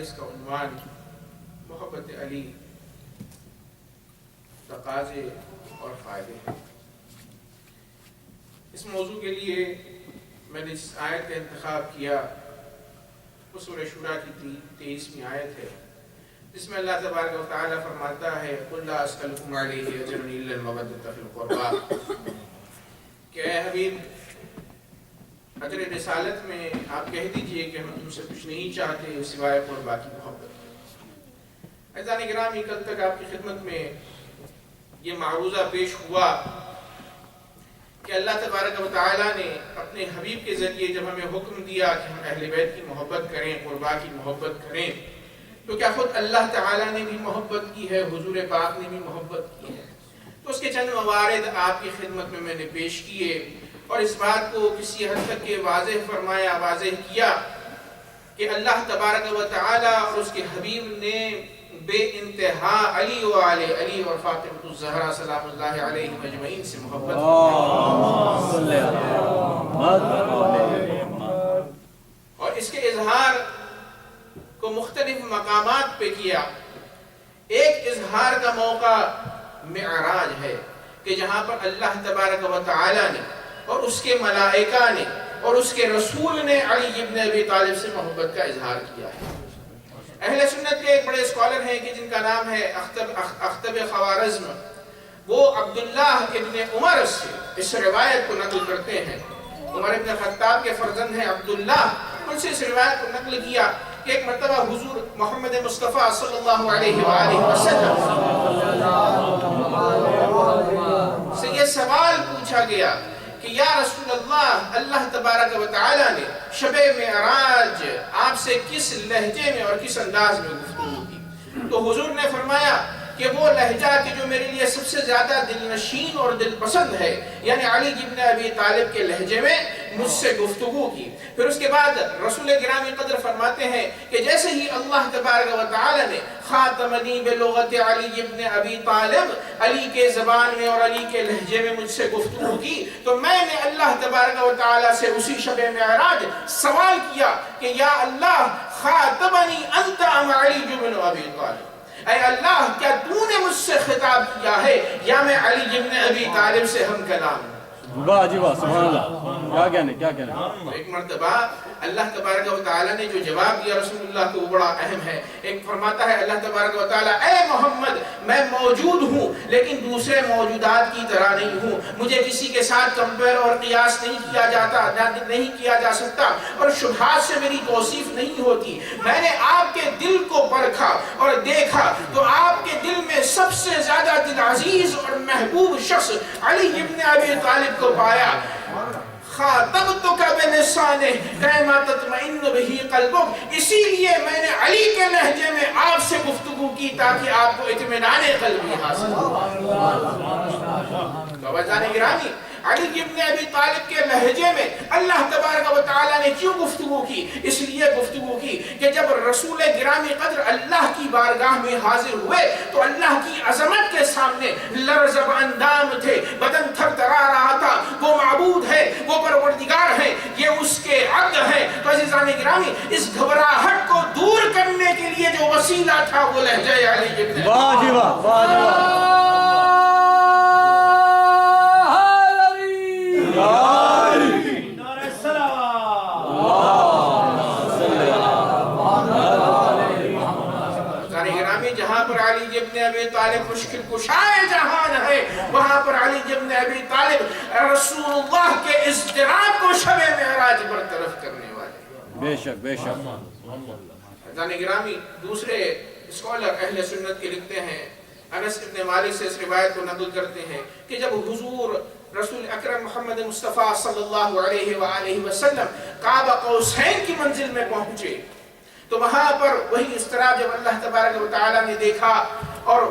مجلس کا عنوان محبت علی، تقاضے اور فائدے ہیں۔ اس موضوع کے لیے میں نے جس آیت کا انتخاب کیا وہ سورہ شورى کی 23ویں آیت ہے، جس میں اللہ تبارک و تعالیٰ فرماتا ہے قُلْ لَا أَسْأَلُكُمْ عَلَيْهِ أَجْرًا إِلَّا الْمَوَدَّةَ فِي الْقُرْبَى، کہ اے حبیب اجر رسالت میں آپ کہہ دیجئے کہ ہم تم سے کچھ نہیں چاہتے سوائے قربا کی محبت۔ عزیزان گرامی، کل تک آپ کی خدمت میں یہ معروضہ پیش ہوا کہ اللہ تبارک و تعالیٰ نے اپنے حبیب کے ذریعے جب ہمیں حکم دیا کہ ہم اہل بیت کی محبت کریں، قربا کی محبت کریں، تو کیا خود اللہ تعالیٰ نے بھی محبت کی ہے، حضور پاک نے بھی محبت کی ہے؟ تو اس کے چند موارد آپ کی خدمت میں نے پیش کیے اور اس بات کو کسی حد تک کے واضح فرمایا، واضح کیا کہ اللہ تبارک و تعالیٰ اور اس کے حبیب نے بے انتہا علی و علی اور فاطمہ الزہرا سلام اللہ علیہ مجمعین سے محبت اور اس کے اظہار کو مختلف مقامات پہ کیا۔ ایک اظہار کا موقع معراج ہے کہ جہاں پر اللہ تبارک و تعالیٰ نے اور اس کے ملائکہ نے اور اس کے رسول نے علی ابن ابی طالب سے محبت کا اظہار کیا ہے۔ اہل سنت کے ایک بڑے اسکالر ہیں کہ جن کا نام ہے اختب خوارزم، وہ عبداللہ ابن عمر سے اس روایت کو نقل کرتے ہیں۔ عمر ابن خطاب کے فرزند ہیں عبداللہ، ان سے اس روایت کو نقل کیا کہ ایک مرتبہ حضور محمد مصطفیٰ صلی اللہ علیہ وآلہ وسلم سے یہ سوال پوچھا گیا کہ یا رسول اللہ، اللہ تبارک و تعالیٰ نے شب معراج آپ سے کس لہجے میں اور کس انداز میں گفتگو کی؟ تو حضور نے فرمایا کہ وہ لہجہ کہ جو میرے لیے سب سے زیادہ دل نشین اور دل پسند ہے، یعنی علی ابن ابی طالب کے لہجے میں مجھ سے گفتگو کی۔ پھر اس کے بعد رسول گرامی قدر فرماتے ہیں کہ جیسے ہی اللہ تبارک و تعالی نے خاتمنی بلغت علی ابن ابی طالب، علی کے زبان میں اور علی کے لہجے میں مجھ سے گفتگو کی، تو میں نے اللہ تبارک و تعالی سے اسی شب معراج سوال کیا کہ یا اللہ خاتمنی انت ام علی ابن ابی طالب، اے اللہ کیا تو نے مجھ سے خطاب کیا ہے یا میں علی ابن ابی طالب سے ہم کلام ہوں؟ واہ جی واہ، سبحان اللہ، کیا کہنے کیا کہنے۔ ایک مرتبہ اللہ تبارک و تعالیٰ نے جو جواب دیا رسول اللہ کو وہ بڑا اہم ہے۔ ایک فرماتا ہے اللہ تبارک و تعالیٰ اے محمد میں موجود ہوں لیکن دوسرے موجودات کی طرح نہیں ہوں، مجھے کسی کے ساتھ کمپیر اور قیاس نہیں کیا جاتا، نہیں کیا جا سکتا اور شبہات سے میری توصیف نہیں ہوتی۔ میں نے آپ کے دل کو پرکھا اور دیکھا تو آپ کے دل میں سب سے زیادہ دل عزیز اور محبوب شخص علی ابن ابی طالب کو پایا۔ خاطبتک بلسانہ کما تطمئن بہ قلبک، اسی لیے میں نے علی کے لہجے میں آپ سے گفتگو کی تاکہ آپ کو اطمینان قلبی حاصل ہو۔ تو عزیزان گرامی، علی ابن ابی طالب کے لہجے میں اللہ تبارک و تعالیٰ نے کیوں گفتگو کی؟ اس لیے گفتگو کی کہ جب رسول گرامی قدر اللہ کی بارگاہ میں حاضر ہوئے تو اللہ کی عظمت کے سامنے لرزب اندام تھے، بدن تھر تھرا رہا تھا۔ وہ معبود ہے، وہ پروردگار ہے، یہ اس کے عبد ہے۔ تو عزیزان گرامی، اس گھبراہٹ کو دور کرنے کے لیے جو وسیلہ تھا وہ لہجہ علی ابن واہ جی واہ، واہ جی واہ۔ جہاں پر علی ابن ابی طالب مشکل کشائے جہان ہے، وہاں پر علی ابن ابی طالب رسول اللہ کے اضطراب کو شب معراج برطرف کرنے والے۔ بے شک بے شک۔ عزیزان گرامی، دوسرے اسکالر اہل سنت کے لکھتے ہیں، انس ابن مالک سے اس روایت کو نقل کرتے ہیں کہ جب حضور رسول اکرم محمد مصطفیٰ صلی اللہ علیہ وآلہ وسلم قاب قوسین کی منزل میں پہنچے تو وہاں پر وہی اضطراب جب اللہ تبارک و تعالیٰ نے دیکھا اور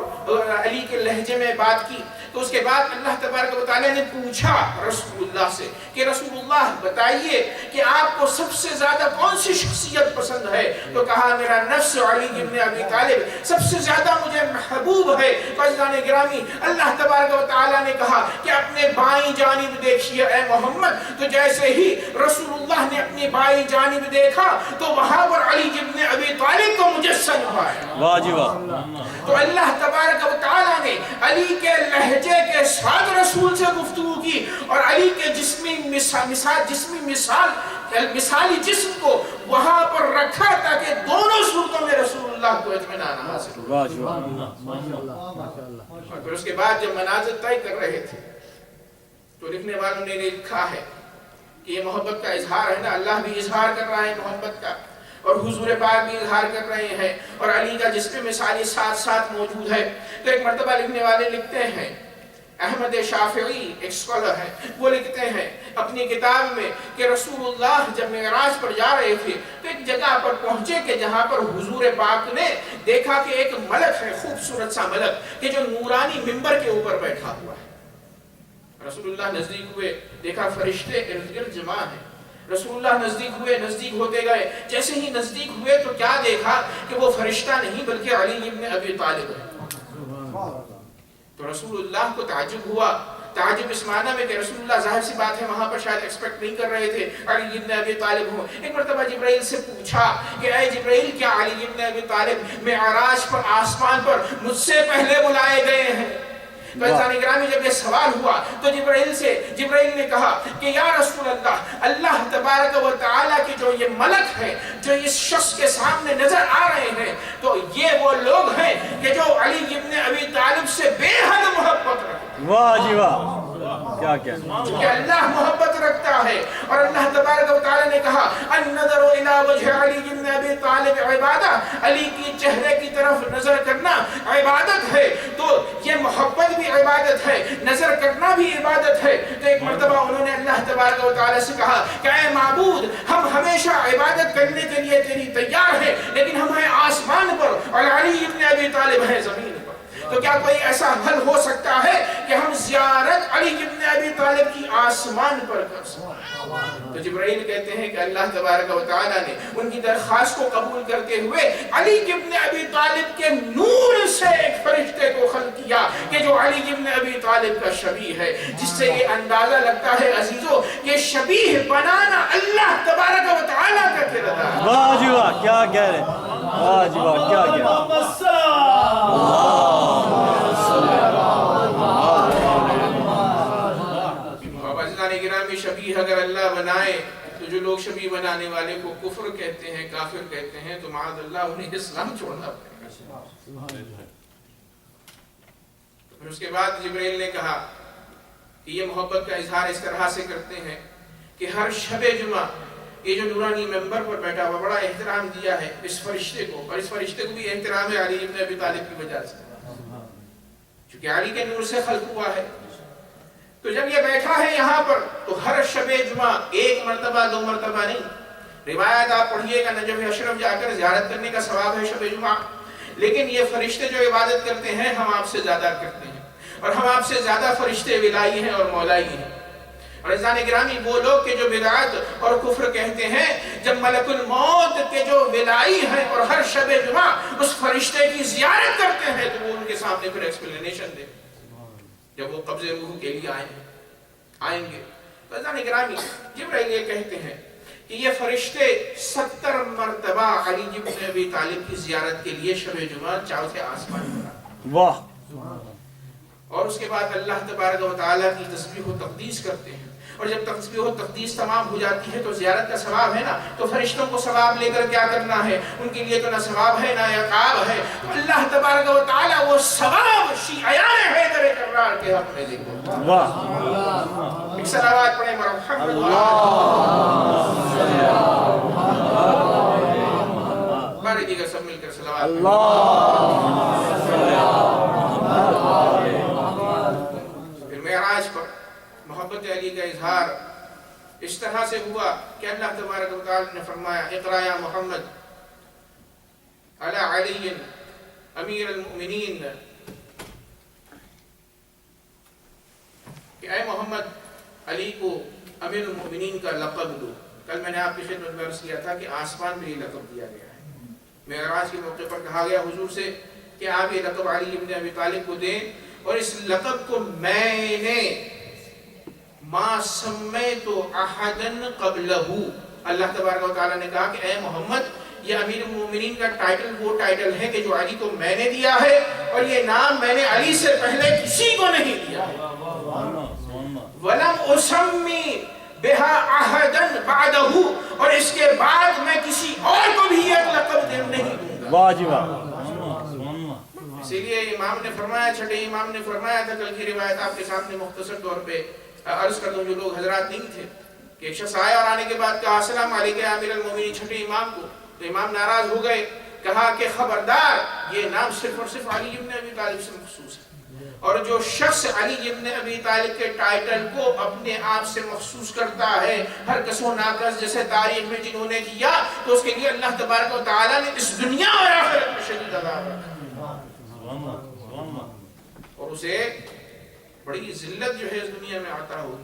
علی کے لہجے میں بات کی تو اس کے بعد اللہ تبارک و تعالیٰ نے پوچھا رسول اللہ سے کہ رسول اللہ بتائیے کہ آپ کو سب سے زیادہ کون سی شخصیت پسند ہے؟ تو کہا میرا نفس علی ابن ابی طالب سب سے زیادہ مجھے محبوب ہے۔ عزیزان گرامی، اللہ تبارک و تعالیٰ نے کہا کہ اپنے بائیں جانب دیکھیے اے محمد، تو جیسے ہی رسول اللہ نے اپنی بائیں جانب دیکھا تو وہاں پر علی ابن ابی طالب کو مجسم پایا۔ واہ جی واہ۔ تو اللہ تبارک و تعالیٰ نے علی کے لہجے کے ساتھ رسول سے گفتگو کی اور علی کے مثالی جسم کو وہاں پر رکھا تاکہ دونوں صورتوں میں رسول اللہ کو اطمینان حاصل ہو۔ واہ جی واہ۔ اور پھر اس کے بعد جب منازل طے کر رہے تھے تو لکھنے والوں نے لکھا ہے کہ یہ محبت کا اظہار ہے نا، اللہ بھی اظہار کر رہا ہے محبت کا اور حضور پاک بھی اظہار کر رہے ہیں اور علی کا جسم مثالی ساتھ ساتھ موجود ہے۔ تو ایک مرتبہ لکھنے والے لکھتے ہیں، احمد شافعی ایک اسکالر ہے، وہ لکھتے ہیں اپنی کتاب میں کہ رسول اللہ جب معراج پر جا رہے تھے تو ایک جگہ پر پہنچے کہ جہاں پر حضور پاک نے دیکھا کہ ایک ملک ہے، خوبصورت سا ملک کہ جو نورانی منبر کے اوپر بیٹھا ہوا ہے۔ رسول اللہ نزدیک ہوئے، دیکھا فرشتے ارد گرد جمع ہیں۔ رسول اللہ نزدیک ہوئے، نزدیک ہوتے گئے، جیسے ہی نزدیک ہوئے تو کیا دیکھا کہ وہ فرشتہ نہیں بلکہ علی ابن ابی طالب ہے۔ تو رسول اللہ کو تعجب ہوا، تعجب اس معنی میں کہ رسول اللہ ظاہر سی بات ہے وہاں پر شاید ایکسپیکٹ نہیں کر رہے تھے علی ابن ابی طالب ہوں۔ ایک مرتبہ جبرائیل سے پوچھا کہ اے جبرائیل، کیا علی ابن ابی طالب معراج پر آسمان پر مجھ سے پہلے بلائے گئے ہیں؟ تو عزیزان گرامی جب یہ سوال ہوا تو جبرائیل نے کہا کہ یا رسول اللہ، اللہ تبارک و تعالیٰ کی جو یہ ملک ہے جو اس شخص کے سامنے نظر آ رہے ہیں تو یہ وہ لوگ ہیں کہ جو علی ابن ابی طالب سے بے حد محبت رکھتے ہیں۔ واہ جی واہ، کیا کہنا۔ کہ اللہ محبت رکھتا ہے اور اللہ تبارک و تعالیٰ نے کہا النظر الی وجہ علی ابن ابی طالب عبادہ، علی کی چہرے کی طرف نظر کرنا عبادت ہے۔ تو یہ محبت بھی عبادت ہے، نظر کرنا بھی عبادت ہے۔ تو ایک مرتبہ انہوں نے اللہ تبارک و تعالیٰ سے کہا کہ اے معبود، ہم ہمیشہ عبادت کرنے کے لیے تیری تیار ہیں، لیکن ہم ہیں آسمان پر اور علی ابن ابی طالب ہے زمین پر۔ تو کیا کوئی ایسا حل ہو سکتا ہے کہ ہم زیارت علی ابن ابی طالب کی آسمان پر کر سکیں؟ تو جبرائیل کہتے ہیں کہ اللہ تبارک و تعالیٰ نے ان کی درخواست کو قبول کرتے ہوئے علی ابن ابی طالب کے نور سے ایک فرشتے کو خلق کیا کہ جو علی ابن ابی طالب کا شبیہ ہے، جس سے یہ اندازہ لگتا ہے عزیزو کہ شبیہ بنانا اللہ تبارک و تعالیٰ کا کردار ہے۔ واہ جی واہ، کیا کہہ رہے ہیں، واہ جی واہ، کیا کہہ رہے گرامی۔ شبیہ اگر اللہ بنائے تو جو لوگ شبیہ بنانے والے کو کفر کہتے ہیں، کافر کہتے ہیں، تو معاذ اللہ انہیں اسلام چھوڑنا پڑے گا۔ پھر اس کے بعد جبرائیل نے کہا کہ یہ محبت کا اظہار اس طرح سے کرتے ہیں کہ ہر شب جمعہ یہ جو نورانی ممبر پر بیٹھا ہوا، بڑا احترام دیا ہے اس فرشتے کو، اور اس فرشتے کو بھی احترام ہے علی ابن ابی طالب کی وجہ سے، چونکہ علی کے نور سے خلق ہوا ہے۔ تو جب یہ بیٹھا ہے یہاں پر تو ہر شب جمعہ ایک مرتبہ دو مرتبہ نہیں، روایت آپ پڑھیے گا نجف اشرف جا کر زیارت کرنے کا ثواب ہے شب جمعہ، لیکن یہ فرشتے جو عبادت کرتے ہیں ہم آپ سے زیادہ کرتے ہیں، اور ہم آپ سے زیادہ فرشتے ولائی ہیں اور مولائی ہیں۔ اور عزیزان گرامی، وہ لوگ کہ جو بدعت اور کفر کہتے ہیں، جب ملک الموت کے جو ولائی ہیں اور ہر شب جمعہ اس فرشتے کی زیارت کرتے ہیں تو وہ ان کے سامنے پھر ایکسپلینیشن دے جب وہ قبض روح کے لیے آئیں گے۔ تو عزیزان گرامی، جبرائیل یہ کہتے ہیں کہ یہ فرشتے 70 مرتبہ علی ابن ابی طالب کی زیارت کے لیے شب جمعہ چوتھے آسمان پر آتے ہیں۔ واہ۔ اور اس کے بعد اللہ تبارک و تعالیٰ کی تسبیح و تقدیس کرتے ہیں، اور جب تسبیح و تقدیس تمام ہو جاتی ہے تو زیارت کا ثواب ہے نا، تو فرشتوں کو ثواب لے کر کیا کرنا ہے؟ ان کے لیے تو نہ ثواب ہے نہ عقاب ہے، تو اللہ تبارک و تعالیٰ وہ ثواب شیعان حیدر کرار کے حق میں دیکھو۔ واہ۔ ایک صلوات پڑھیں مرحبا بارے دیگر سب مل کر صلوات پھر معراج پر محبت علی کا اظہار اس طرح سے ہوا کہ اللہ تبارک و تعالی نے فرمایا اقرا یا محمد علی علی امیر المؤمنین کہ اے محمد علی کو امیر المومنین کا لقب دو. کل میں نے آپ کی خدمت میں عرض کیا تھا کہ آسمان میں یہ لقب دیا گیا ہے. معراج کے موقع پر کہا گیا حضور سے کہ آپ یہ لقب علی ابن ابی طالب کو دیں, اور اس لقب کو میں نے ما سمیت احدا قبلہ, اللہ تبارک و تعالیٰ نے کہا کہ اے محمد یہ امیر المومنین کا ٹائٹل وہ ٹائٹل ہے کہ جو علی کو میں نے دیا ہے, اور یہ نام میں نے علی سے پہلے کسی کو نہیں دیا ہے. وَلَمْ أُسَمِّ بِهَا أَحَدًا بَعْدَهُ, اور اس کے بعد میں کسی اور کو بھی ایک لقب نہیں دوں گا. واجب. اسی لیے امام نے فرمایا, چھٹے امام نے فرمایا تھا, کل کی روایت آپ کے سامنے مختصر طور پہ عرض کر دوں جو لوگ حضرات نہیں تھے, کہ ایک شخص آیا اور آنے کے بعد کہا السلام علیکم امیر المومنین چھٹے امام کو. تو امام ناراض ہو گئے, کہا کہ خبردار یہ نام صرف اور صرف علی ابن ابی طالب سے مخصوص ہے, اور جو شخص علی ابن ابی طالب کے ٹائٹل کو اپنے آپ سے مخصوص کرتا ہے ہر کس و ناقص جیسے تاریخ میں جنہوں نے کیا, تو اس کے لیے اللہ تبارک و تعالیٰ نے اس دنیا اور آخرت میں شدید عذاب رکھا, اور اسے بڑی ذلت جو ہے اس دنیا میں عطا ہوگی.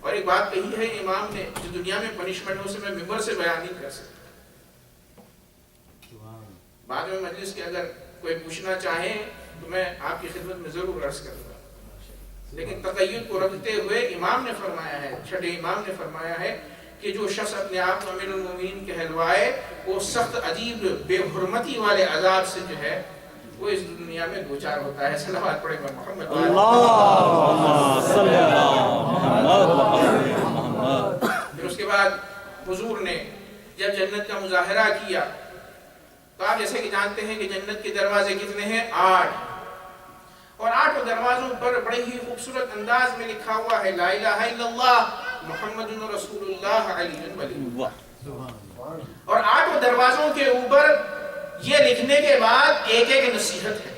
اور ایک بات کہی ہے امام نے, جو دنیا میں پنشمنٹ ہے اسے میں ممبر سے بیان نہیں کر سکتا. بعد میں مجلس کے اگر کوئی پوچھنا چاہیں تو میں آپ کی خدمت میں ضرور عرض کروں گا, لیکن تقید کو رکھتے ہوئے امام نے فرمایا ہے, چھٹے امام نے فرمایا ہے کہ جو شخص اپنے آپ کو امیر المومنین کہلوائے وہ سخت عجیب بے حرمتی والے عذاب سے جو ہے وہ اس دنیا میں دوچار ہوتا ہے. صلوات پڑھیں گے محمد اللہم صلی اللہ محمد. پھر اس کے بعد حضور نے جب جنت کا مظاہرہ کیا تو آپ جیسے کہ جانتے ہیں کہ جنت کے دروازے کتنے ہیں؟ 8, اور 8 دروازوں پر بڑے ہی خوبصورت انداز میں لکھا ہوا ہے لا الہ الا اللہ محمد رسول اللہ علی ولی اللہ. اور 8 دروازوں کے اوپر یہ لکھنے کے بعد ایک ایک نصیحت ہے.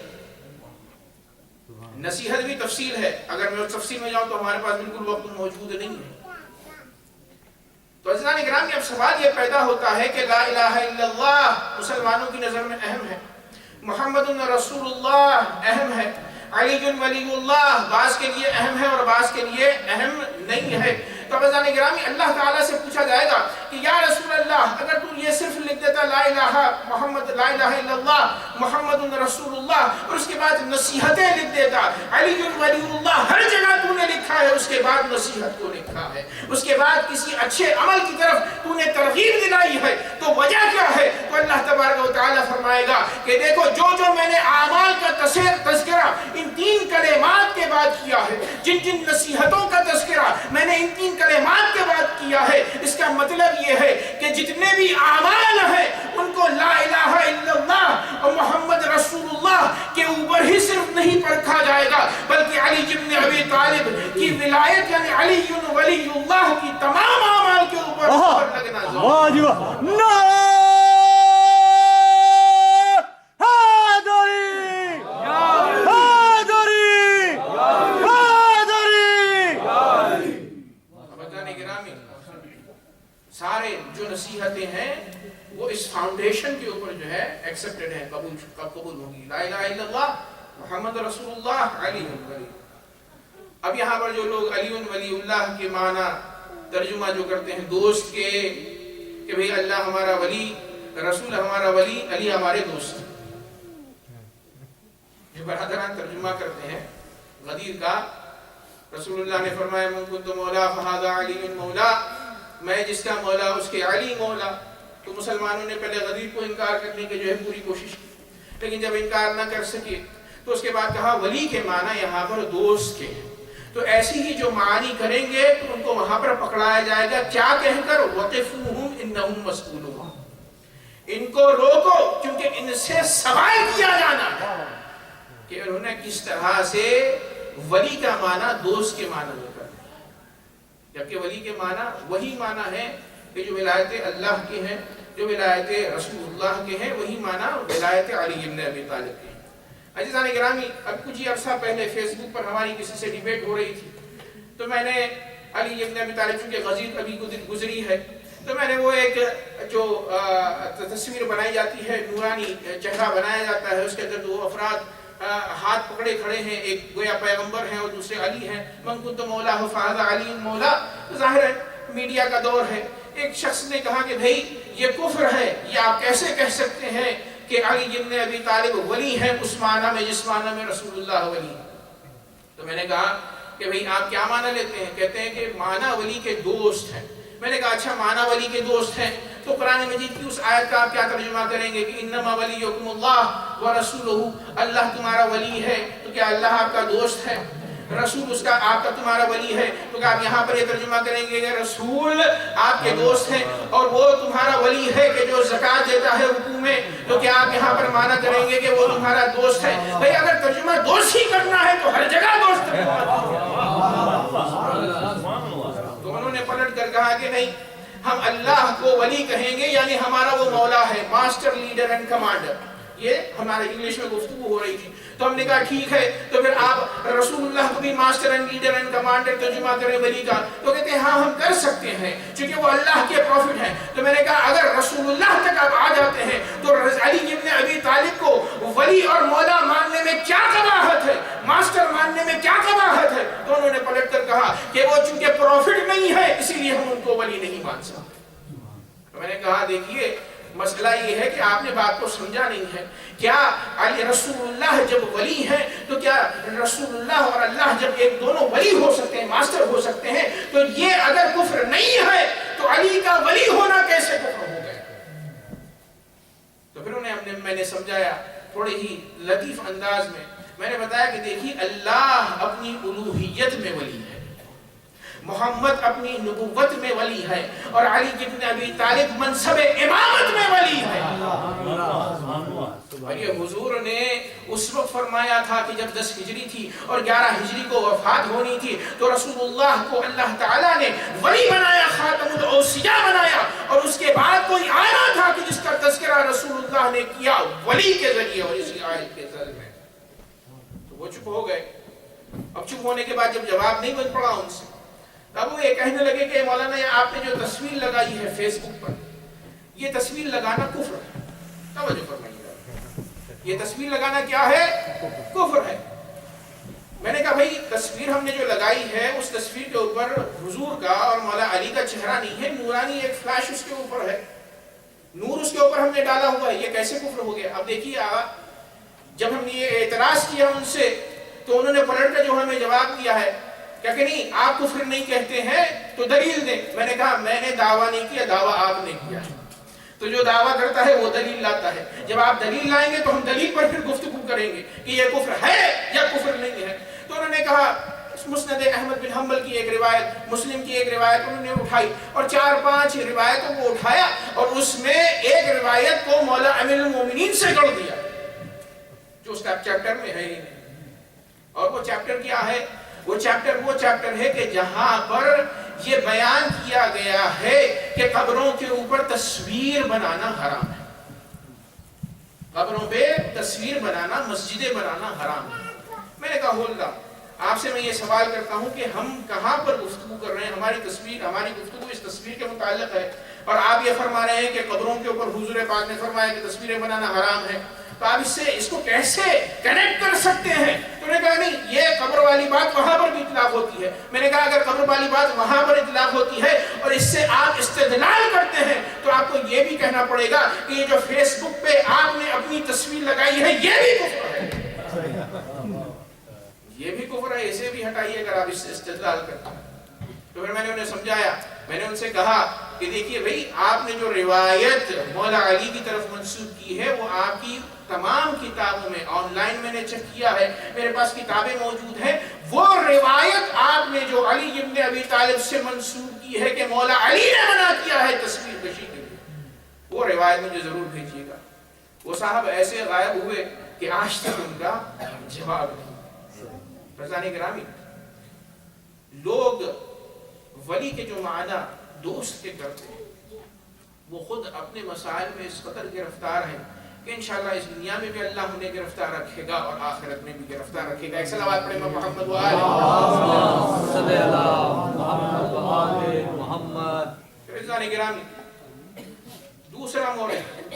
نصیحت بھی تفصیل ہے, اگر میں اس تفصیل میں جاؤں تو ہمارے پاس بالکل وقت موجود نہیں ہے. تو عزیزان اکرام اب سوال یہ پیدا ہوتا ہے کہ لا الہ الا اللہ مسلمانوں کی نظر میں اہم ہے, محمد رسول اللہ اہم ہے, علی ولی اللہ بعض کے لیے اہم ہے اور بعض کے لیے اہم نہیں ہے. تو عزیزان اکرامی اللہ تعالیٰ سے پوچھا جائے گا کہ یا رسول اللہ اگر تو یہ صرف لکھ دیتا لا الہ الا اللہ محمد رسول اللہ, اور اس کے بعد نصیحتیں لکھ دیتا علی ولی اللہ ہر جگہ تو نے لکھا ہے, اس کے بعد نصیحت کو لکھا ہے, اس کے بعد کسی اچھے عمل کی طرف تو نے ترغیب دلائی ہے, تو وجہ کیا ہے؟ تو اللہ تبارک و تعالیٰ فرمائے گا کہ دیکھو جو میں نے اعمال کا تذکرہ ان 3 کلمات کے بعد کیا ہے, جن نصیحتوں کا تذکرہ میں نے ان 3 کلمات کے بعد کیا ہے, اس کا مطلب یہ ہے کہ جتنے بھی اعمال ہیں ان کو لا الہ الا اللہ اور محمد رسول اللہ کے اوپر ہی صرف نہیں پرکھا جائے گا, بلکہ علی ابن ابی طالب کی ولایت یعنی علی ولی اللہ کی تمام اعمال کے اوپر لگنا ضروری ہے. سارے جو نصیحتیں ہیں وہ اس فاؤنڈیشن کے اوپر جو ہے ایکسپٹڈ ہیں, قبول ہوگی. لا الہ الا اللہ محمد رسول اللہ علی ولی. اب یہاں پر جو لوگ علی ولی اللہ کے معنی ترجمہ جو کرتے ہیں دوست کے, کہ بھئی اللہ ہمارا ولی, رسول ہمارا ولی, علی ہمارے دوست, جو برادران ترجمہ کرتے ہیں غدیر کا, رسول اللہ نے فرمایا من کنت مولا فہذا علی مولا, میں جس کا مولا اس کے علی مولا. تو مسلمانوں نے پہلے غدیر کو انکار کرنے کی جو ہے پوری کوشش کی, لیکن جب انکار نہ کر سکے تو اس کے بعد کہا ولی کے معنی یہاں پر دوست کے ہیں. تو ایسی ہی جو معنی کریں گے تو ان کو وہاں پر پکڑایا جائے گا, کیا کہہ کر وقفوہم انہم مسئولون, ان کو روکو کیونکہ ان سے سوال کیا جانا ہے کہ انہوں نے کس طرح سے ولی کا معنی دوست کے معنی میں کر دیا, جبکہ ولی کے معنی وہی معنی ہے کہ جو ولایت اللہ کے ہیں, جو ولایت رسول اللہ کے ہیں, وہی معنی ولایت علی ابن ابی طالب کے ہیں. عزیزان گرامی, اب کچھ ہی عرصہ پہلے فیس بک پر ہماری کسی سے ڈیبیٹ ہو رہی تھی, تو میں نے علی ابن ابی طالب چونکہ غزیر ابھی گزری ہے, تو میں نے وہ ایک جو تصویر بنائی جاتی ہے, نورانی چہرہ بنایا جاتا ہے, اس کے اندر 2 افراد ہاتھ پکڑے کھڑے ہیں، ایک گویا پیغمبر ہیں اور دوسرے علی ہیں، من کنت مولا فہذا علی مولا. ظاہر ہے میڈیا کا دور ہے. ایک شخص نے کہا کہ بھئی یہ کفر ہے، یہ آپ کیسے کہہ سکتے ہیں کہ علی ابن ابی طالب ولی ہیں اس معنی میں جس معنی میں رسول اللہ ولی. تو میں نے کہا کہ بھئی آپ کیا معنی لیتے ہیں؟ کہتے ہیں کہ معنی ولی کے دوست ہیں. میں نے کہا اچھا معنی ولی کے دوست ہیں تو قرآن مجید کی اس آیت کا آپ کیا ترجمہ کریں گے کہ انما ولیکم اللہ ورسولہ، اللہ تمہارا ولی ہے تو کیا اللہ آپ کا دوست ہے؟ رسول اس کا آپ کا تمہارا ولی ہے تو کیا آپ یہاں پر یہ ترجمہ کریں گے کہ رسول آپ کے دوست ہیں اور وہ تمہارا ولی ہے کہ جو زکوٰۃ دیتا ہے رکوع میں، تو کیا آپ یہاں پر معنی کریں گے کہ وہ تمہارا دوست ہے؟ بھئی اگر ترجمہ دوست ہی کرنا ہے تو ہر جگہ دوست ہے. تو انہوں نے پلٹ کر کہا کہ نہیں، ہم اللہ کو ولی کہیں گے یعنی ہمارا وہ مولا ہے، ماسٹر لیڈر اینڈ کمانڈر. یہ ہمارے انگلش میں گفتگو ہو رہی تھی. تو ہم نے کہا ٹھیک ہے تو پھر آپ رسول اللہ کو بھی master and leader and commander ترجمہ کریں ولی کا. تو کہتے ہیں ہاں ہم کر سکتے ہیں چونکہ وہ اللہ کے پروفٹ ہیں. تو میں نے کہا اگر رسول اللہ تک آپ آ جاتے ہیں تو علی ابن ابی طالب کو ولی اور مولا ماننے میں کیا قباحت ہے، ماسٹر ماننے میں کیا قباحت ہے؟ تو انہوں نے پلٹ کر کہا کہ وہ چونکہ پروفٹ نہیں ہے اسی لیے ہم ان کو ولی نہیں مان سکتے. تو میں نے کہا دیکھیے مسئلہ یہ ہے کہ آپ نے بات کو سمجھا نہیں ہے. کیا علی رسول اللہ جب ولی ہیں تو کیا رسول اللہ اور اللہ جب ایک دونوں ولی ہو سکتے ہیں، ماسٹر ہو سکتے ہیں، تو یہ اگر کفر نہیں ہے تو علی کا ولی ہونا کیسے کفر ہو گیا؟ تو پھر میں نے سمجھایا تھوڑے ہی لطیف انداز میں. میں نے بتایا کہ دیکھیے اللہ اپنی الوہیت میں ولی ہے، محمد اپنی نبوت میں ولی ہے، اور علی ابن ابی طالب منصب امامت میں ولی ہے. اور یہ حضور نے اس وقت فرمایا تھا کہ جب 10 ہجری تھی اور 11 ہجری کو وفات ہونی تھی تو رسول اللہ کو اللہ تعالیٰ نے ولی بنایا، خاتم الاوصیاء بنایا، اور اس کے بعد کوئی آیا تھا کہ جس کا تذکرہ رسول اللہ نے کیا ولی کے ذریعے اور اسی آیت کے ذریعے میں. تو وہ چپ ہو گئے. اب چپ ہونے کے بعد جب جواب نہیں بن پڑا ان سے، تب وہ یہ کہنے لگے کہ مولانا یہ آپ نے جو تصویر لگائی ہے فیس بک پر، یہ تصویر لگانا کفر ہے. توجہ فرمائیے، یہ تصویر لگانا کیا ہے؟ کفر ہے. میں نے کہا بھائی تصویر ہم نے جو لگائی ہے اس تصویر کے اوپر حضور کا اور مولا علی کا چہرہ نہیں ہے، نورانی ایک فلیش اس کے اوپر ہے، نور اس کے اوپر ہم نے ڈالا ہوا ہے، یہ کیسے کفر ہو گیا؟ اب دیکھیے جب ہم نے یہ اعتراض کیا ان سے تو انہوں نے پلٹ کر جو ہمیں جواب دیا ہے کہ نہیں آپ کفر نہیں کہتے ہیں تو دلیل دیں. میں نے کہا میں نے دعویٰ نہیں کیا، دعویٰ آپ نے کیا ہے. تو جو دعویٰ کرتا ہے وہ دلیل لاتا ہے. جب آپ دلیل لائیں گے تو ہم دلیل پر پھر گفتگو کریں گے کہ یہ کفر ہے یا کفر نہیں ہے. تو انہوں نے کہا مسند احمد بن حنبل کی ایک روایت، مسلم کی ایک روایت انہوں نے اٹھائی اور 4-5 روایتوں کو اٹھایا اور اس میں ایک روایت کو مولا امیر المومنین سے جوڑ دیا جو اس کا چیپٹر میں ہے ہی نہیں. اور وہ چیپٹر کیا ہے؟ وہ چیپٹر ہے کہ جہاں پر یہ بیان کیا گیا ہے کہ قبروں کے اوپر تصویر بنانا حرام ہے، قبروں پہ تصویر بنانا، مسجدیں بنانا حرام ہے. میں نے کہا ہولڈا، آپ سے میں یہ سوال کرتا ہوں کہ ہم کہاں پر گفتگو کر رہے ہیں؟ ہماری گفتگو اس تصویر کے متعلق ہے اور آپ یہ فرما رہے ہیں کہ قبروں کے اوپر حضور پاک نے فرمایا کہ تصویریں بنانا حرام ہے. تو آپ اس کو کیسے کنیکٹ کر سکتے ہیں؟ تو نے کہا نہیں، یہ قبر والی بات وہاں پر بھی اطلاق ہوتی ہے. میں نے کہا اگر قبر والی بات وہاں پر اطلاق ہوتی ہے اور اس سے آپ استدلال کرتے ہیں تو آپ کو یہ بھی کہنا پڑے گا کہ یہ جو فیس بک پہ آپ نے اپنی تصویر لگائی ہے یہ بھی کفر ہے، یہ بھی کفر ہے، اسے بھی ہٹائیے اگر آپ اس سے استدلال کرتے ہیں. تو پھر میں نے انہیں سمجھایا، میں نے ان سے کہا کہ دیکھیے بھئی آپ نے جو روایت مولا علی کی طرف منسوب کی ہے وہ آپ کی تمام کتابوں میں، آن لائن میں نے چیک کیا ہے، میرے پاس کتابیں موجود ہیں، وہ روایت آپ نے جو علی ابن ابی طالب سے منسوب کی ہے کہ مولا علی نے منع کیا ہے تصویر کشی کے لیے، وہ روایت مجھے ضرور بھیجیے گا. وہ صاحب ایسے غائب ہوئے کہ آج تک ان کا جواب نہیں. رضانی گرامی، لوگ ولی کے جو معنی دوست کے کرتے ہیں وہ خود اپنے مسائل میں اس قدر گرفتار ہیں کہ انشاءاللہ اس دنیا میں بھی اللہ انہیں گرفتار رکھے گا اور آخرت میں بھی گرفتار رکھے گا. ایک صلوات پڑھیں محمد و آل محمد. رضانی گرامی، دوسرا مورد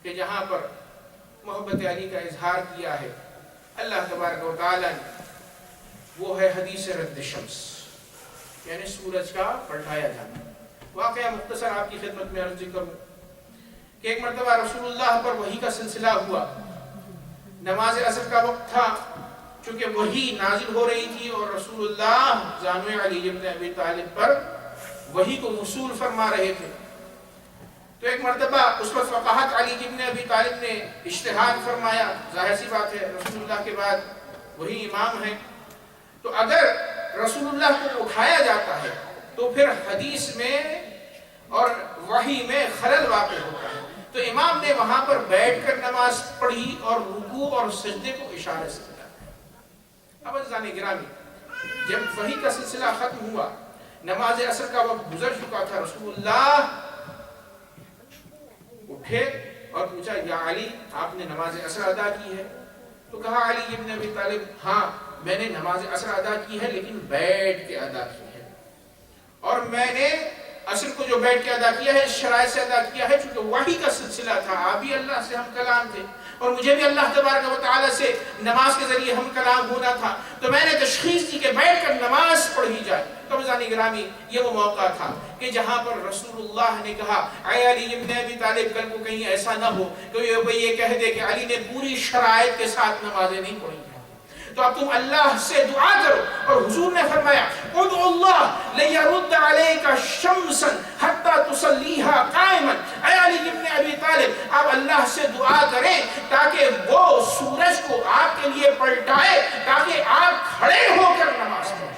کہ جہاں پر محبت علی کا اظہار کیا ہے، اللہ تبارک و تعالیٰ نے وہ ہے حدیث رد شمس، یعنی سورج کا پلٹایا جانا۔ واقعہ مختصر آپ کی خدمت میں عرض کروں کہ ایک مرتبہ رسول اللہ پر وحی کا سلسلہ ہوا، نماز عصر کا وقت تھا، چونکہ وحی نازل ہو رہی تھی اور رسول اللہ زانوِ علی ابن ابی طالب پر وحی کو وصول فرما رہے تھے۔ تو ایک مرتبہ اس وقت وقاحت علی ابن ابی طالب نے اجتہاد فرمایا، ظاہر سی بات ہے رسول اللہ کے بعد وہی امام ہے، تو اگر رسول اللہ کو اٹھایا جاتا ہے تو پھر حدیث میں اور وحی میں خلل واقع ہوتا ہے۔ تو امام نے وہاں پر بیٹھ کر نماز پڑھی اور رکوع اور سجدے کو اشارے سے کیا۔ اب عزیزان گرامی، جب وحی کا سلسلہ ختم ہوا، نماز عصر کا وقت گزر چکا تھا، رسول اللہ اٹھے اور پوچھا یا علی آپ نے نماز عصر ادا کی ہے؟ تو کہا علی ابن ابی طالب ہاں میں نے نماز عصر ادا کی ہے لیکن بیٹھ کے ادا کی ہے، اور میں نے عصر کو جو بیٹھ کے ادا کیا ہے اس شرائط سے ادا کیا ہے چونکہ وحی کا سلسلہ تھا، آپ بھی اللہ سے ہم کلام تھے اور مجھے بھی اللہ تبارک و تعالی سے نماز کے ذریعے ہم کلام ہونا تھا، تو میں نے تشخیص دی کہ بیٹھ کر نماز پڑھی جائے۔ تو عزیزان گرامی یہ وہ موقع تھا کہ جہاں پر رسول اللہ نے کہا اے علی ابن ابی طالب کل کو کہیں ایسا نہ ہو کہ یہ کہہ دے کہ علی نے پوری شرائط کے ساتھ نمازیں نہیں پڑھی، تو اب تم اللہ سے دعا کرو، اور حضور نے فرمایا ادعو اللہ لیرد علیک شمسا حتی تصلیہا قائما، اے علی ابن ابی طالب آپ اللہ سے دعا کریں تاکہ وہ سورج کو آپ کے لیے پلٹائے تاکہ آپ کھڑے ہو کر نماز پڑھیں۔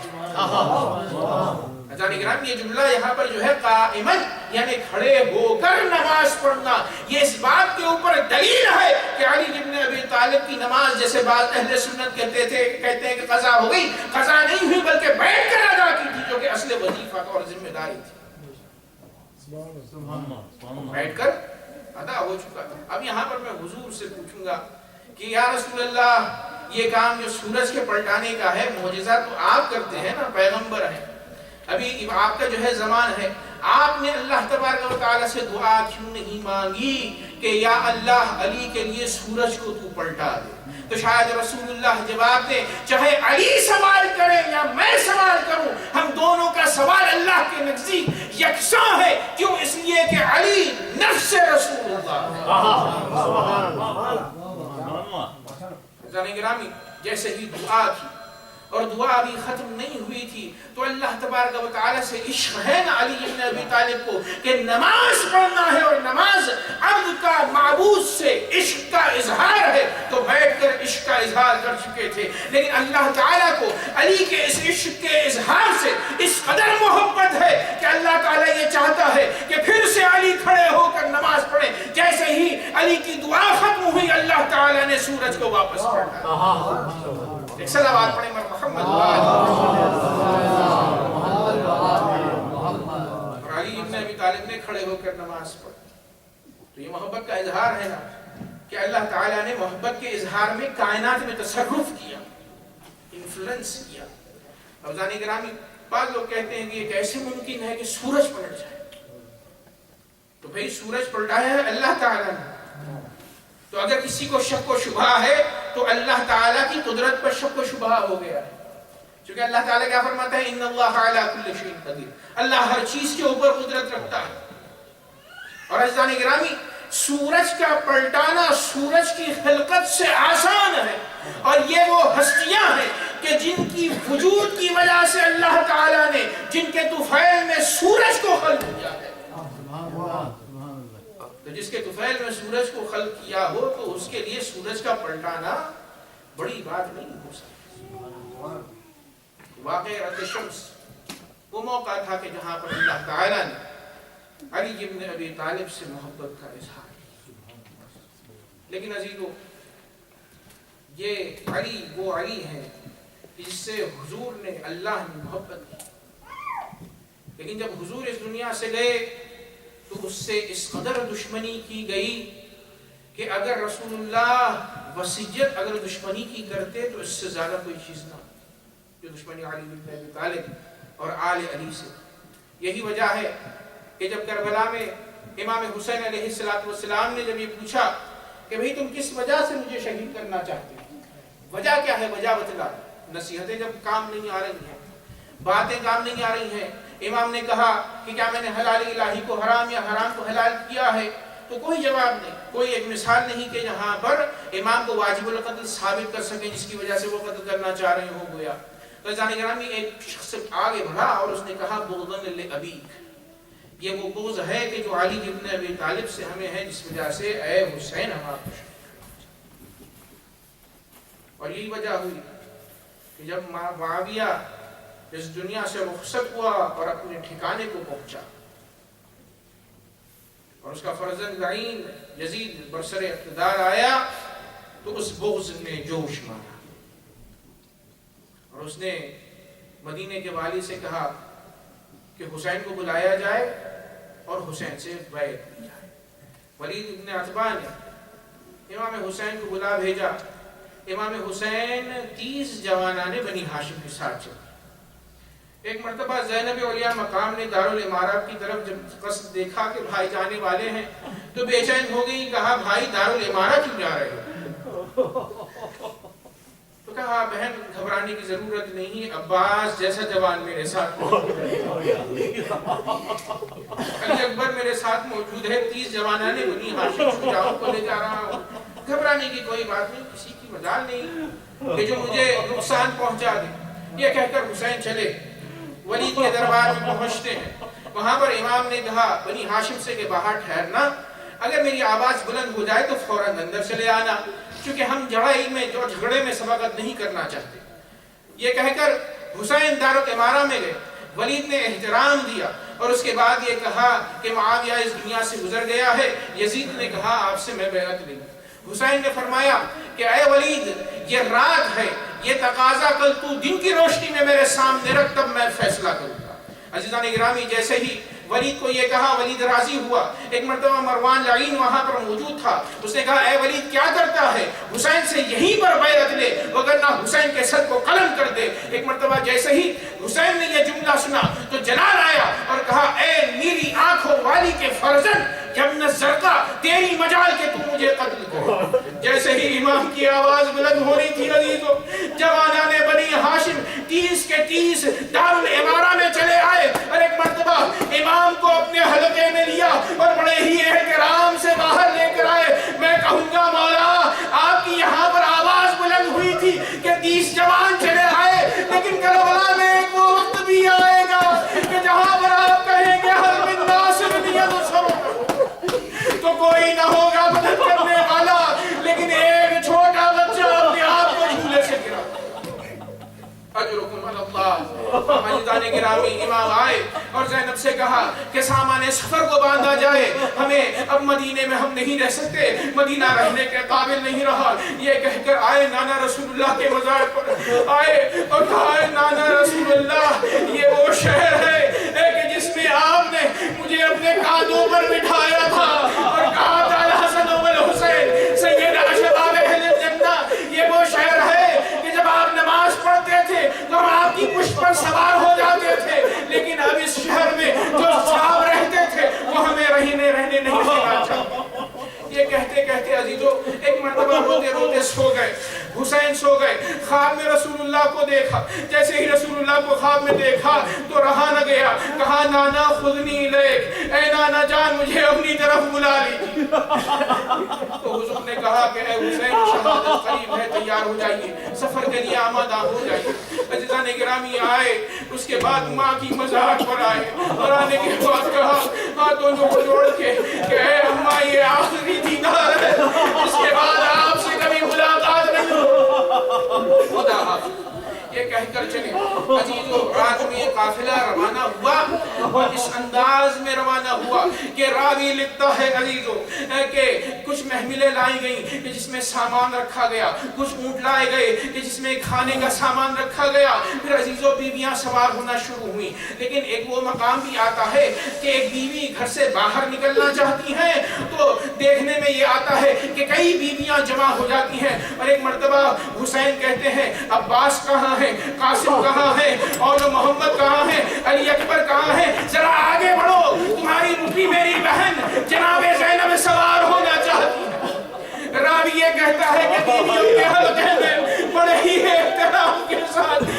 حضرات کرام یہ جملہ یہاں پر جو ہے قائما یعنی کھڑے ہو کر نماز پڑھنا، یہ اس بات کے اوپر دلیل ہے کہ علی ابن ابی طالب کی نماز جیسے بعض اہل سنت کہتے ہیں کہ قضا ہو گئی، قضا نہیں ہوئی بلکہ بیٹھ کر ادا کی تھی جو کہ اصل وظیفہ اور ذمہ داری تھی، بیٹھ کر ادا ہو چکا تھا۔ اب یہاں پر میں حضور سے پوچھوں گا کہ یا رسول اللہ یہ کام جو سورج کے پلٹانے کا ہے معجزہ تو آپ کرتے ہیں نا، پیغمبر ہیں، ابھی آپ کا جو ہے زمان ہے، آپ نے اللہ تبارک و تعالی سے دعا کیوں نہیں مانگی کہ یا اللہ علی کے لیے سورج کو تو پلٹا دے؟ تو شاید رسول اللہ جواب دے چاہے علی سوال کرے یا میں سوال کروں، ہم دونوں کا سوال اللہ کے نزدیک یکساں ہے، کیوں؟ اس لیے کہ علی نفس رسول اللہ۔ گرامی جیسے ہی دعا کی اور دعا ابھی ختم نہیں ہوئی تھی تو اللہ تبارک و تعالی سے عشق ہے نا علی ابن ابی طالب کو کہ نماز پڑھنا ہے، اور نماز عبد کا معبود سے عشق کا اظہار ہے، تو بیٹھ کر عشق کا اظہار کر چکے تھے، لیکن اللہ تعالیٰ کو علی کے اس عشق کے اظہار سے اس قدر محبت ہے کہ اللہ تعالیٰ یہ چاہتا ہے کہ پھر سے علی کھڑے ہو کر نماز پڑھیں۔ جیسے ہی علی کی دعا ختم ہوئی اللہ تعالیٰ نے سورج کو واپس پلٹا۔ ایک صلوات پڑھیں محمد اور علی ابن ابی طالب نے کھڑے ہو کر نماز پڑھی۔ تو یہ محبت کا اظہار ہے نا کہ اللہ تعالیٰ نے محبت کے اظہار میں کائنات میں تصرف کیا، انفلوئنس کیا۔ عزیزان گرامی بعض لوگ کہتے ہیں کہ یہ کیسے ممکن ہے کہ سورج پلٹ جائے؟ تو بھئی سورج پلٹایا ہے اللہ تعالیٰ نے، تو اگر کسی کو شک و شبہ ہے تو اللہ تعالیٰ کی قدرت پر شک و شبہ ہو گیا ہے، چونکہ اللہ تعالیٰ کیا فرماتا ہے ان اللہ علی کل شیء قدیر، اللہ ہر چیز کے اوپر قدرت رکھتا ہے۔ اور عزیزان گرامی سورج کا پلٹانا سورج کی خلقت سے آسان ہے، اور یہ وہ ہستیاں ہیں کہ جن کی وجود کی وجہ سے اللہ تعالیٰ نے جن کے طفیل میں سورج کو خلق کیا ہے، تو جس کے طفیل میں سورج کو خلق کیا ہو تو اس کے لیے سورج کا پلٹانا بڑی بات نہیں ہو سکتی۔ واقعہ رد شمس وہ موقع تھا کہ جہاں پر اللہ تعالیٰ نے علی ابن ابی طالب سے محبت کا اظہار کیا۔ لیکن عزیزو یہ علی وہ علی ہے جس سے حضور نے اللہ نے محبت کی، لیکن جب حضور اس دنیا سے گئے تو اس سے اس قدر دشمنی کی گئی کہ اگر رسول اللہ وصیت اگر دشمنی کی کرتے تو اس سے زیادہ کوئی چیز نہ جو دشمنی علی بن ابی طالب اور آل علی سے۔ یہی وجہ ہے کہ جب کربلا میں امام حسین علیہ السلام نے جب یہ پوچھا کہ بھئی تم کس وجہ سے مجھے شہید کرنا چاہتے ہیں، وجہ کیا ہے؟ وجہ بتلا. نصیحتیں جب کام نہیں آ رہی ہیں، باتیں کام نہیں آ رہی ہیں، امام نے کہا کہ کیا میں نے حلال الہی کو حرام یا حرام کو حلال کیا ہے، تو کوئی جواب نہیں، کوئی ایک مثال نہیں کہ جہاں پر امام کو واجب القتل ثابت کر سکیں جس کی وجہ سے وہ قتل کرنا چاہ رہے ہو گویا. تو عزیزان گرامی ایک شخص آگے بڑھا اور اس نے کہا بغضاً لأبیک، یہ وہ بغض ہے کہ جو علی ابن ابی طالب سے ہمیں ہے، جس وجہ سے اے حسین ہم آپ کو. اور یہی وجہ ہوئی کہ جب معاویہ اس دنیا سے رخصت ہوا اور اپنے ٹھکانے کو پہنچا اور اس کا فرزند لعین یزید برسر اقتدار آیا، تو اس بغض نے جوش مارا اور اس نے مدینے کے والی سے کہا کہ حسین کو بلایا جائے اور حسین سے بیعت کی جائے. ولید ابن عتبہ نے امام حسین کو بلا بھیجا. امام حسین 30 جوانان بنی ہاشم کے ساتھ چلے. ایک مرتبہ زینب اولیاء مقام نے دارالامارات کی طرف جب قصد دیکھا کہ بھائی جانے والے ہیں تو بے چین ہو گئی. کہا بھائی دارالامارات کیوں جا رہے ہو؟ تو کہا بہن گھبرانے کی ضرورت نہیں، عباس جیسا جوان میرے ساتھ موجود ہے، علی اکبر میرے ساتھ موجود ہے، 30 جوانان بنی ہاشم شجاعوں کو لے جا رہا ہوں، گھبرانے کی کوئی بات نہیں، کسی کی مجال نہیں کہ جو مجھے نقصان پہنچا دے. یہ کہہ کر حسین چلے، ولید کے دربار میں پہنچتے ہیں. وہاں پر امام نے کہا بنی ہاشم سے کہ باہر ٹھہرنا، اگر میری آواز بلند ہو جائے تو فوراً اندر چلے آنا، چونکہ ہم جھگڑے میں سبقت نہیں کرنا چاہتے. یہ کہہ کر حسین دارالامارہ میں گئے. ولید نے احترام دیا اور اس کے بعد یہ کہا کہ معاویہ اس دنیا سے گزر گیا ہے. یزید نے کہا آپ سے میں بیعت لوں. حسین نے فرمایا کہ اے ولید یہ رات ہے، یہ تقاضا کل تو دن کی روشنی میں میرے سامنے رکھ، تب میں فیصلہ کروں گا. عزیزان گرامی جیسے ہی ولید کو یہ کہا ولید راضی ہوا. ایک مرتبہ مروان لعین وہاں پر موجود تھا. اس نے کہا اے ولید کیا کرتا ہے، حسین سے یہیں پر بیعت لے وگرنہ حسین کے سر کو قلم کر دے. ایک مرتبہ جیسے ہی حسین نے یہ جملہ سنا تو جلال آیا اور کہا اے میری آنکھوں والی کے فرزند ابن زرقہ، تیری مجال کہ تو مجھے قتل کرو. جیسے ہی امام کی آواز بلند ہو رہی تھی عزیزو، جوانان بنی ہاشم 30 کے 30 دارالامارہ میں چلے آئے اور ایک مرتبہ امام کو اپنے حلقے میں لیا اور بڑے ہی احترام سے باہر لے کر آئے. میں کہوں گا مولا آپ کی یہاں پر آواز بلند ہوئی تھی کہ 30 جوان چلے آئے، لیکن کربلا میں ایک وہ وقت بھی آئے گا کہ جہاں پر آپ کہیں گے حل من ناصر نیدسر، تو کوئی نہ ہوگا مدد کرنے والا، لیکن ایک چھوٹا بچہ اپنے آپ کو جھولے سے گرا. اجرکم علی اللہ. عزیزان گرامی امام آئے اور زینب سے کہا کہ سامان سفر کو باندھا جائے، ہمیں اب مدینے میں ہم نہیں رہ سکتے، مدینہ رہنے کے قابل نہیں رہا. یہ کہہ کر آئے نانا رسول اللہ کے مزار پر آئے اور کہا نانا رسول اللہ یہ وہ شہر ہے کہ جس میں آپ نے مجھے اپنے کاندھوں پر بٹھایا تھا اور کہا تھا الحسن والحسین سید اشباب اہل الجنہ. یہ وہ شہر ہے کہ جب آپ نماز پڑھتے تھے تو ہم آپ کی پشت پر سوار ہو جاتے تھے، لیکن اب اس شہر میں جو صحاب رہتے تھے وہ ہمیں رہنے نہیں دینا چاہتے. یہ کہتے کہتے عزیزو ایک مرتبہ روتے روتے سو گئے. حسین سو گئے. خواب میں رسول اللہ کو دیکھا. جیسے ہی رسول اللہ کو خواب میں دیکھا تو رہا نہ گیا. کہا نانا خذنی الیک، اے نانا جان مجھے اپنی طرف بلا لیجیے. تو حضور نے کہا کہ اے حسین شہادت قریب ہے، تیار ہو جائیے، سفر کے لیے آمادہ ہو جائیے. عزیزان گرامی آئے، اس کے بعد ماں کی مزار پر آئے اور آنے کے بعد کہا ہاتھوں کو جوڑ کے کہ اے اماں یہ آخری دیدار ہے، اس کے بعد آپ سے کبھی ملاقات نہیں ہو، خدا حافظ. یہ کہہ کر چلے. عزیزو رات میں قافلہ روانہ ہوا اور اس انداز میں روانہ ہوا کہ راوی لکھتا ہے عزیزو کہ کچھ محملیں لائی گئیں جس میں سامان رکھا گیا، کچھ اونٹ لائے گئے جس میں کھانے کا سامان رکھا گیا. پھر عزیزو بیویاں سوار ہونا شروع ہوئی. لیکن ایک وہ مقام بھی آتا ہے کہ ایک بیوی گھر سے باہر نکلنا چاہتی ہیں تو دیکھنے میں یہ آتا ہے کہ کئی بیویاں جمع ہو جاتی ہیں. اور ایک مرتبہ حسین کہتے ہیں عباس کہاں ہے، قاسم کہاں ہے، اور محمد کہاں ہے، علی اکبر کہاں ہے، ذرا آگے بڑھو، تمہاری روٹی میری بہن جناب زینب سوار ہونا چاہتی ہے. راوی یہ کہتا ہے کہ بیویوں کے حلقے میں بڑے ساتھ